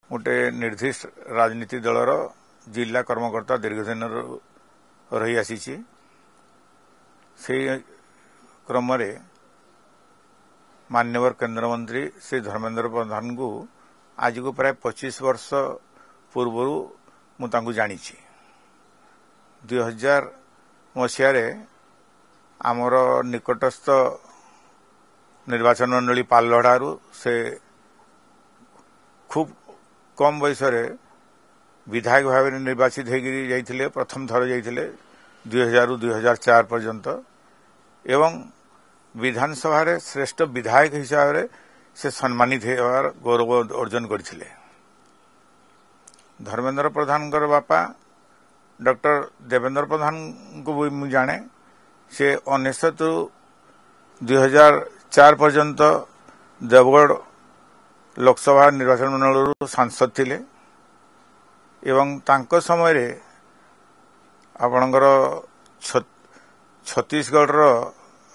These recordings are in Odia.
गोटे निर्दिष्ट राजनीति दलर जिला कर्मकर्ता दीर्घ दिन रही आसी से क्रम मान्यवर केन्द्रमंत्री श्री धर्मेन्द्र प्रधान को आज को प्राय 25 वर्ष पूर्व मुझे जानी 2000 मसीह आमर निकटस्थ निर्वाचन मंडली पाललहड़ारू से खूब कम बयस विधायक भाव निर्वाचित होते प्रथम थर जाते 2000 रु 2004 पर्यंत एवं विधानसभा रे श्रेष्ठ विधायक हिसाब से सम्मानित होवार गौरव अर्जन करथिले। धर्मेन्द्र प्रधान बापा डॉक्टर देवेंद्र प्रधान को भी मुझे जाने से 1900 रु 2004 पर्यंत देवगढ़ लोकसभा निर्वाचन मंडल सांसद थिले एवं तांको समय रे आपणकर छत्तीसगढ़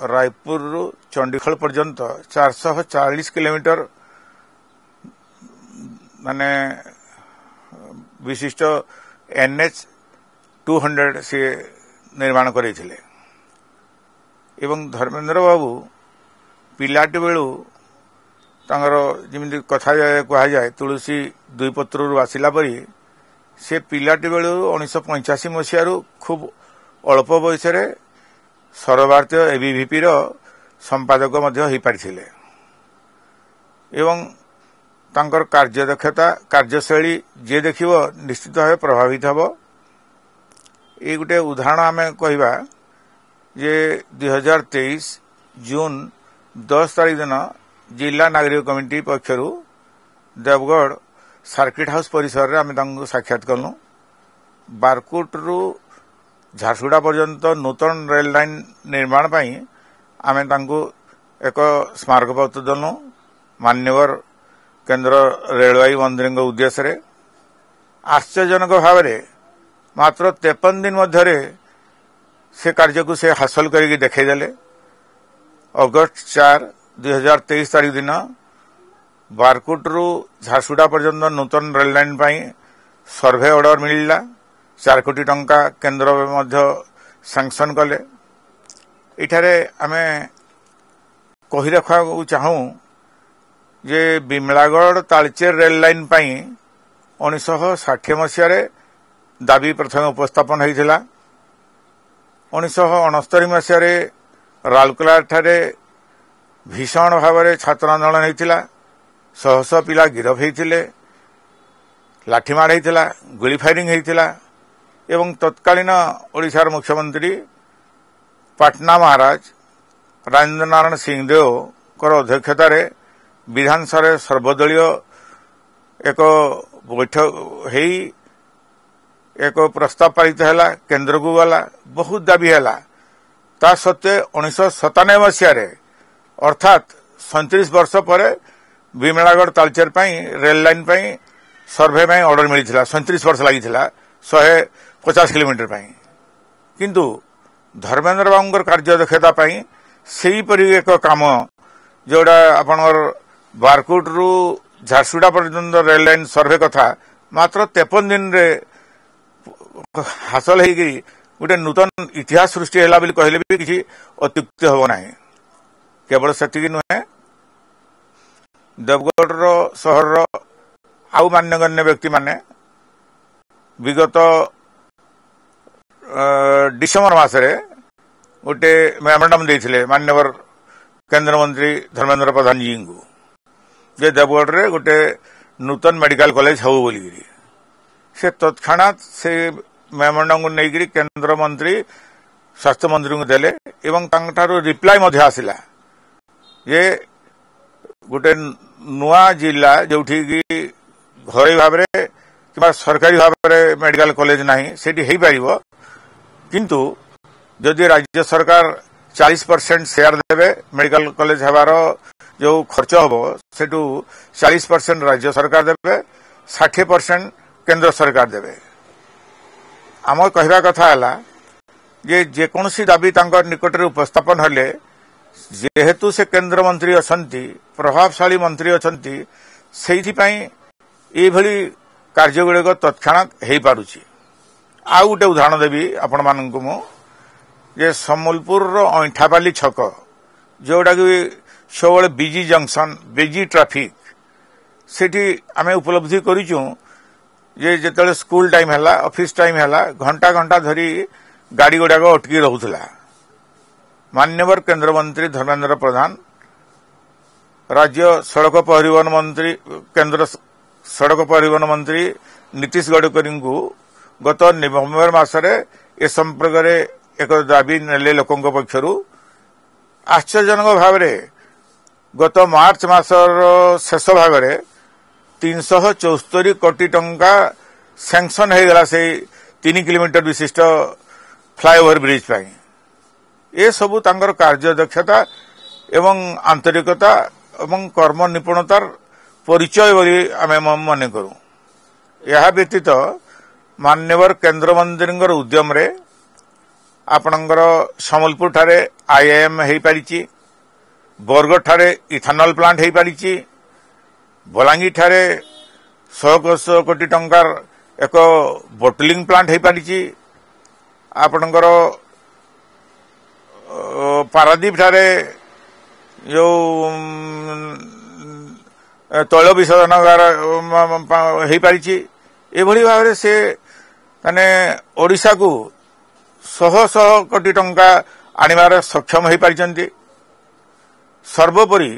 रायपुर रु चंडीगढ़ पर्यंत 440 किलोमीटर माने विशिष्ट NH 200 से निर्माण करथिले एवं धर्मेन्द्र बाबू पिलाटी बेलू तांगर जिमिति कथा कहा जाए तुलसी दुई पत्रु आसिला परी से पिलाटी बेलू 1985 मसीह खूब अल्प बयस सर्वभारतीय एबीवीपी संपादक हो पारिथिले एवं तांकर कार्यदक्षता कार्यशैली जे देखिबो निश्चित भाव प्रभावित हबो। ये गोटे उदाहरण आमे कहबा जे 2023 जून 10 तारीख दिन जिला नागरिक कमिटी पक्षरु देवगढ़ सर्किट हाउस परिसर रे आमे तांको साक्षात कलु। बारकोट रु झारसुगुड़ा पर्यंत नूतन रेल लाइन निर्माण पाई आमे तांको एक स्मारकपत्र देलु मान्यवर केन्द्र रेलवे मंत्री उद्देश्य आश्चर्यजनक भाव मात्र 53 दिन मध्य से कार्य को से हासिल करके देखदेले। अगस्त 4 2023 तारीख दिन बारकोट रु झारसुगुड़ा पर्यंत नूतन रेल लाइन पाई सर्वे ऑर्डर मिलला 4 कोटी टंका केन्द्र मध्य सैंक्शन कले। इठारे आमे कही रखा चाहूँ जे बिमलागढ़ तालचेर रेल लाइन पाई 1960 मसीह दाबी प्रथम उपस्थापन होता। 1969 मसीह राउरकेला ठारे भीषण भाव छात्र आंदोलन होता। शह शह पिला गिरफ होते लाठीमाड़ होता गुली फायरिंग होता एवं तत्कालीन ओडिशार मुख्यमंत्री पाटना महाराज राजेंद्र नारायण सिंहदेव अध्यक्षतार विधानसभा सर्वदलीय एक बैठक हो एक प्रस्ताव पारित है केन्द्र को गला बहुत दाबी है ता सत्वे 1997 मसीह अर्थात 37 वर्ष पर Bimlagarh Talcher rail line survey order मिलता 37 वर्ष लगी 150 किलोमीटर किंतु धर्मेन्द्र बाबू कार्यदक्षता से एक काम जोड़ा आपनर बारकोट रु झारसुगुड़ा पर्यंत रेल लाइन सर्वे कथा मात्र 53 दिन रे हासिल होगी गोटे नूतन इतिहास सृष्टि है कहले भी किसी अत्युक्ति हम ना। केवल से नुहे देवगढ़ सहर आउ मान्यगण्य व्यक्ति माने विगत डिसेम्बर मासरे गोटे मेमोरेंडम देथिले मान्यवर केन्द्र मंत्री धर्मेन्द्र प्रधान जी को जे देवगढ़ रे गोटे नूतन मेडिकल कॉलेज हो बोली से तत्क्षणात से मेमोरेंडम को नहीं केन्द्र मंत्री स्वास्थ्य मंत्री को देले एवं तांटारो रिप्लाई मध्य आसिला जे गोटे नुआ जिला जोठी की घरोई भाव कि सरकारी भाव में मेडिकल कॉलेज नहीं सेठी हो पारिबो किंतु जदि राज्य सरकार 40% शेयर देवे मेडिकल कॉलेज हबार जो खर्च हम सेठू 40% राज्य सरकार देवे 60% केंद्र सरकार देवे। आम कहवा कथा है जेकोसी दाबी निकट में उपस्थापन हेले जेहेतु से केंद्र मंत्री अच्छा प्रभावशाली मंत्री अच्छा से ଏଇଭଳି କାର୍ଯ୍ୟଗୁଡ଼ିକ ତତ୍କ୍ଷଣାତ୍ ହେଇପାରୁଛି। ଆଉ ଗୋଟେ ଉଦାହରଣ ଦେବି ଆପଣମାନଙ୍କୁ ମୁଁ ଯେ ସମ୍ବଲପୁରର ଅଇଁଠାପାଲି ଛକ ଯେଉଁଟାକି ସବୁବେଳେ ବିଜି ଜଙ୍କସନ୍ ବିଜି ଟ୍ରାଫିକ୍ ସେଠି ଆମେ ଉପଲବ୍ଧି କରିଛୁ ଯେ ଯେତେବେଳେ ସ୍କୁଲ ଟାଇମ୍ ହେଲା ଅଫିସ ଟାଇମ୍ ହେଲା ଘଣ୍ଟା ଘଣ୍ଟା ଧରି ଗାଡ଼ି ଗୁଡ଼ାକ ଅଟକି ରହୁଥିଲା। ମାନ୍ୟବର କେନ୍ଦ୍ରମନ୍ତ୍ରୀ ଧର୍ମେନ୍ଦ୍ର ପ୍ରଧାନ ରାଜ୍ୟ ସଡ଼କ ପରିବହନ ମନ୍ତ୍ରୀ କେନ୍ଦ୍ର ସଡ଼କ ପରିବହନ ମନ୍ତ୍ରୀ ନୀତିଶ ଗଡ଼କରୀଙ୍କୁ ଗତ ନଭେମ୍ବର ମାସରେ ଏ ସମ୍ପର୍କରେ ଏକ ଦାବି ନେଲେ ଲୋକଙ୍କ ପକ୍ଷରୁ। ଆଶ୍ଚର୍ଯ୍ୟଜନକ ଭାବରେ ଗତ ମାର୍ଚ୍ଚ ମାସର ଶେଷ ଭାଗରେ 374 କୋଟି ଟଙ୍କା ସ୍ୟାଙ୍କସନ ହୋଇଗଲା ସେହି 3 କିଲୋମିଟର ବିଶିଷ୍ଟ ଫ୍ଲାଏଓଭର ବ୍ରିଜ୍ ପାଇଁ। ଏସବୁ ତାଙ୍କର କାର୍ଯ୍ୟଦକ୍ଷତା ଏବଂ ଆନ୍ତରିକତା ଏବଂ କର୍ମ ନିପୁଣତାର ପରିଚୟ ବୋଲି ଆମେ ମନେ କରୁ। ଏହା ବ୍ୟତୀତ ମାନ୍ୟବର କେନ୍ଦ୍ରମନ୍ତ୍ରୀଙ୍କର ଉଦ୍ୟମରେ ଆପଣଙ୍କର ସମ୍ବଲପୁରଠାରେ IIM ହୋଇପାରିଛି, ବରଗଡ଼ଠାରେ ଇଥାନଲ ପ୍ଲାଣ୍ଟ ହୋଇପାରିଛି, ବଲାଙ୍ଗୀରଠାରେ 100 କୋଟି ଟଙ୍କାର ଏକ ବୋଟଲିଂ ପ୍ଲାଣ୍ଟ ହୋଇପାରିଛି, ଆପଣଙ୍କର ପାରାଦୀପଠାରେ ଯେଉଁ ତୈଳ ବିଶୋଧନାଗାର ହୋଇପାରିଛି। ଏଭଳି ଭାବରେ ସେ ମାନେ ଓଡ଼ିଶାକୁ ଶହ ଶହ କୋଟି ଟଙ୍କା ଆଣିବାର ସକ୍ଷମ ହୋଇପାରିଛନ୍ତି। ସର୍ବୋପରି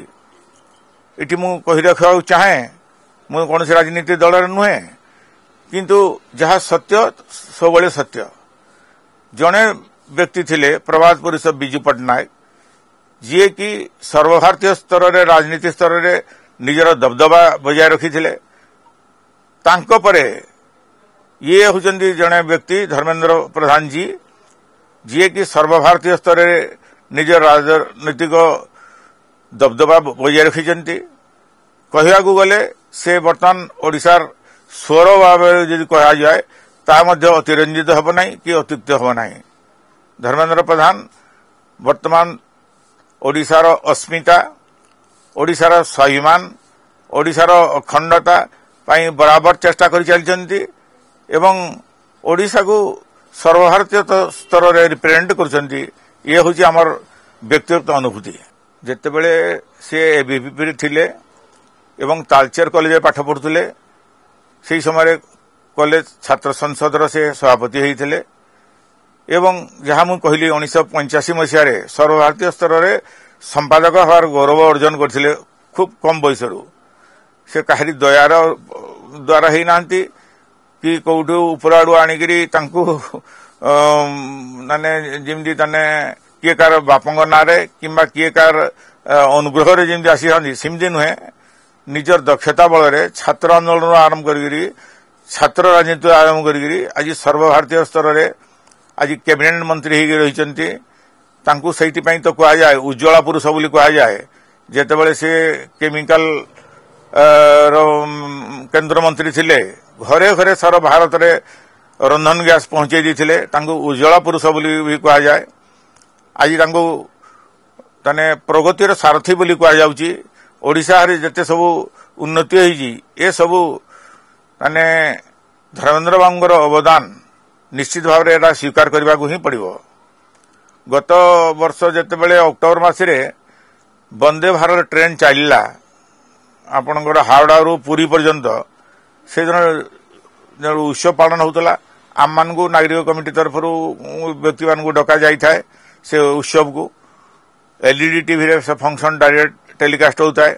ଏଠି ମୁଁ କହି ରଖିବାକୁ ଚାହେଁ, ମୁଁ କୌଣସି ରାଜନୀତି ଦଳରେ ନୁହେଁ, କିନ୍ତୁ ଯାହା ସତ୍ୟ ସବୁବେଳେ ସତ୍ୟ। ଜଣେ ବ୍ୟକ୍ତି ଥିଲେ ପ୍ରବାଦ ପୁରୁଷ ବିଜୁ ପଟ୍ଟନାୟକ, ଯିଏକି ସର୍ବଭାରତୀୟ ସ୍ତରରେ ରାଜନୀତି ସ୍ତରରେ ନିଜର ଦବଦବା ବଜାୟ ରଖିଥିଲେ। ତାଙ୍କ ପରେ ଇଏ ହେଉଛନ୍ତି ଜଣେ ବ୍ୟକ୍ତି ଧର୍ମେନ୍ଦ୍ର ପ୍ରଧାନଜୀ, ଯିଏକି ସର୍ବଭାରତୀୟ ସ୍ତରରେ ନିଜର ରାଜନୈତିକ ଦବଦବା ବଜାୟ ରଖିଛନ୍ତି। କହିବାକୁ ଗଲେ ସେ ବର୍ତ୍ତମାନ ଓଡ଼ିଶାର ସ୍ୱର ଭାବରେ ଯଦି କୁହାଯାଏ ତାହା ମଧ୍ୟ ଅତିରଞ୍ଜିତ ହେବ ନାହିଁ କି ଅତ୍ୟୁକ୍ତ ହେବ ନାହିଁ। ଧର୍ମେନ୍ଦ୍ର ପ୍ରଧାନ ବର୍ତ୍ତମାନ ଓଡ଼ିଶାର ଅସ୍ମିତା, ଓଡ଼ିଶାର ସ୍ୱାଭିମାନ, ଓଡ଼ିଶାର ଅଖଣ୍ଡତା ପାଇଁ ବରାବର ଚେଷ୍ଟା କରିଚାଲିଛନ୍ତି ଏବଂ ଓଡ଼ିଶାକୁ ସର୍ବଭାରତୀୟ ସ୍ତରରେ ରିପ୍ରେଜେଣ୍ଟ କରୁଛନ୍ତି। ଇଏ ହେଉଛି ଆମର ବ୍ୟକ୍ତିଗତ ଅନୁଭୂତି। ଯେତେବେଳେ ସେ ABVP ଥିଲେ ଏବଂ ତାଳଚେର କଲେଜରେ ପାଠ ପଢ଼ୁଥିଲେ, ସେହି ସମୟରେ କଲେଜ ଛାତ୍ର ସଂସଦର ସେ ସଭାପତି ହୋଇଥିଲେ ଏବଂ ଯାହା ମୁଁ କହିଲି 1985 ମସିହାରେ ସର୍ବଭାରତୀୟ ସ୍ତରରେ ସମ୍ପାଦକ ହେବାର ଗୌରବ ଅର୍ଜନ କରିଥିଲେ ଖୁବ୍ କମ୍ ବୟସରୁ। ସେ କାହାରି ଦୟାର ଦ୍ୱାରା ହେଇନାହାନ୍ତି କି କୋଉଠୁ ଉପର ଆଡୁ ଆଣିକିରି ତାଙ୍କୁ ମାନେ ଯେମିତି ତାନେ କିଏ କାହାର ବାପଙ୍କ ନାଁରେ କିମ୍ବା କିଏ କାହାର ଅନୁଗ୍ରହରେ ଯେମିତି ଆସିଥାନ୍ତି ସେମିତି ନୁହେଁ। ନିଜର ଦକ୍ଷତା ବଳରେ ଛାତ୍ର ଆନ୍ଦୋଳନରୁ ଆରମ୍ଭ କରିକିରି ଛାତ୍ର ରାଜନୀତି ଆରମ୍ଭ କରିକିରି ଆଜି ସର୍ବଭାରତୀୟ ସ୍ତରରେ ଆଜି କ୍ୟାବିନେଟ୍ ମନ୍ତ୍ରୀ ହେଇକି ରହିଛନ୍ତି। ତାଙ୍କୁ ସେଇଥିପାଇଁ ତ କୁହାଯାଏ ଉଜ୍ଜଳା ପୁରୁଷ ବୋଲି କୁହାଯାଏ। ଯେତେବେଳେ ସେ କେମିକାଲ ର କେନ୍ଦ୍ରମନ୍ତ୍ରୀ ଥିଲେ, ଘରେ ଘରେ ସାରା ଭାରତରେ ରନ୍ଧନ ଗ୍ୟାସ ପହଞ୍ଚାଇ ଦେଇଥିଲେ। ତାଙ୍କୁ ଉଜ୍ଜଳା ପୁରୁଷ ବୋଲି ବି କୁହାଯାଏ। ଆଜି ତାଙ୍କୁ ତାନେ ପ୍ରଗତିର ସାରଥୀ ବୋଲି କୁହାଯାଉଛି। ଓଡ଼ିଶାରେ ଯେତେ ସବୁ ଉନ୍ନତି ହୋଇଛି ଏସବୁ ମାନେ ଧର୍ମେନ୍ଦ୍ର ବାବୁଙ୍କର ଅବଦାନ ନିଶ୍ଚିତ ଭାବରେ ଏଟା ସ୍ୱୀକାର କରିବାକୁ ହିଁ ପଡ଼ିବ। ଗତ ବର୍ଷ ଯେତେବେଳେ ଅକ୍ଟୋବର ମାସରେ ବନ୍ଦେ ଭାରତ ଟ୍ରେନ୍ ଚାଲିଲା ଆପଣଙ୍କର ହାଓଡ଼ାରୁ ପୁରୀ ପର୍ଯ୍ୟନ୍ତ, ସେଦିନ ଉତ୍ସବ ପାଳନ ହେଉଥିଲା। ଆମମାନଙ୍କୁ ନାଗରିକ କମିଟି ତରଫରୁ ବ୍ୟକ୍ତିମାନଙ୍କୁ ଡକାଯାଇଥାଏ ସେ ଉତ୍ସବକୁ। LED ଟିଭିରେ ସେ ଫଙ୍କସନ୍ ଡାଇରେକ୍ଟ ଟେଲିକାଷ୍ଟ ହେଉଥାଏ।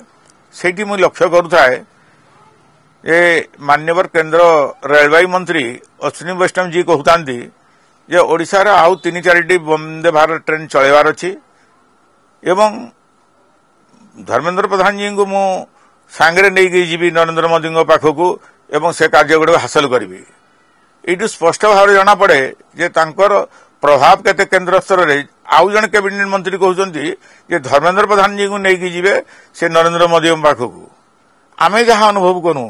ସେଇଠି ମୁଁ ଲକ୍ଷ୍ୟ କରୁଥାଏ ଯେ ମାନ୍ୟବର କେନ୍ଦ୍ର ରେଳବାଇ ମନ୍ତ୍ରୀ ଅଶ୍ୱିନୀ ବୈଷ୍ଣବଜୀ କହୁଥାନ୍ତି ଯେ ଓଡ଼ିଶାର ଆଉ 3-4ଟି ବନ୍ଦେ ଭାରତ ଟ୍ରେନ୍ ଚଳାଇବାର ଅଛି ଏବଂ ଧର୍ମେନ୍ଦ୍ର ପ୍ରଧାନଜୀଙ୍କୁ ମୁଁ ସାଙ୍ଗରେ ନେଇକି ଯିବି ନରେନ୍ଦ୍ର ମୋଦିଙ୍କ ପାଖକୁ ଏବଂ ସେ କାର୍ଯ୍ୟଗୁଡ଼ିକୁ ହାସଲ କରିବି। ଏଇଠୁ ସ୍ପଷ୍ଟ ଭାବରେ ଜଣାପଡ଼େ ଯେ ତାଙ୍କର ପ୍ରଭାବ କେତେ କେନ୍ଦ୍ର ସ୍ତରରେ। ଆଉ ଜଣେ କ୍ୟାବିନେଟ୍ ମନ୍ତ୍ରୀ କହୁଛନ୍ତି ଯେ ଧର୍ମେନ୍ଦ୍ର ପ୍ରଧାନଜୀଙ୍କୁ ନେଇକି ଯିବେ ସେ ନରେନ୍ଦ୍ର ମୋଦିଙ୍କ ପାଖକୁ। ଆମେ ଯାହା ଅନୁଭବ କରୁ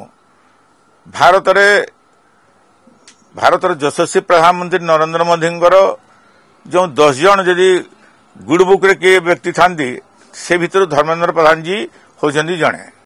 ଭାରତର ଯଶସ୍ୱୀ ପ୍ରଧାନମନ୍ତ୍ରୀ ନରେନ୍ଦ୍ର ମୋଦିଙ୍କର ଯେଉଁ 10 ଜଣ ଯଦି ଗୁଡ୍ ବୁକ୍ରେ କିଏ ବ୍ୟକ୍ତି ଥାନ୍ତି ସେ ଭିତରୁ ଧର୍ମେନ୍ଦ୍ର ପ୍ରଧାନଜୀ ହେଉଛନ୍ତି ଜଣେ।